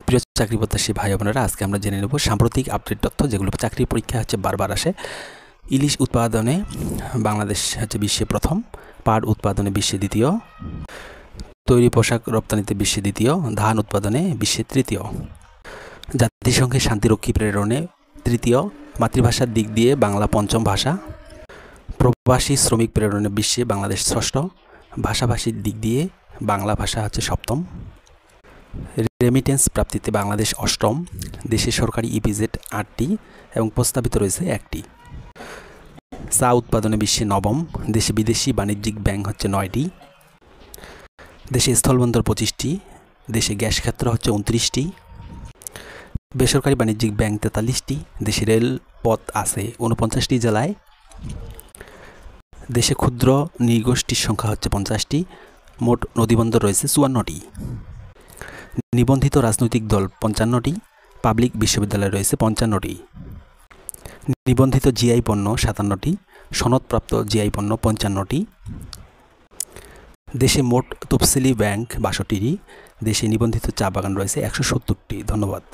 প্রিয় চাকরি প্রত্যাশী ভাই বোনেরা, আজকে আমরা জেনে নেব সাম্প্রতিক আপডেট তথ্য, যেগুলো চাকরির পরীক্ষা বারবার আসে। ইলিশ উৎপাদনে বাংলাদেশ বিশ্বে প্রথম, পাট উৎপাদনে বিশ্বে দ্বিতীয়, তৈরি পোশাক রপ্তানিতে বিশ্বে দ্বিতীয়, ধান উৎপাদনে বিশ্বে তৃতীয়, জাতিসংঘে শান্তিরক্ষী প্রেরণে তৃতীয়, মাতৃভাষার দিক দিয়ে বাংলা পঞ্চম ভাষা, প্রবাসী শ্রমিক প্রেরণে বিশ্বে বাংলাদেশ ষষ্ঠ, ভাষাভাষীর দিক দিয়ে বাংলা ভাষা সপ্তম, রেমিটেন্স প্রাপ্তিতে বাংলাদেশ অষ্টম, দেশে সরকারি ইপিজেড 8টি এবং প্রস্তাবিত রয়েছে 1টি, চা উৎপাদনে বিশ্বে নবম, দেশে বিদেশি বাণিজ্যিক ব্যাংক 9টি, দেশে স্থলবন্দর 25টি, দেশে গ্যাস ক্ষেত্র 29টি, বেসরকারি বাণিজ্যিক ব্যাংক 43টি, দেশে রেলপথ আছে 49টি জেলায়, দেশে ক্ষুদ্র নৃগোষ্ঠীর সংখ্যা 50টি, মোট নদীবন্দর রয়েছে 54টি, নিবন্ধিত রাজনৈতিক দল 55টি, পাবলিক বিশ্ববিদ্যালয় রয়েছে 55টি, নিবন্ধিত জিআই পণ্য 57টি, সনদপ্রাপ্ত জিআই পণ্য 55টি, দেশে মোট তফসিলি ব্যাংক 62টি, দেশে নিবন্ধিত চা বাগান রয়েছে 170টি। ধন্যবাদ।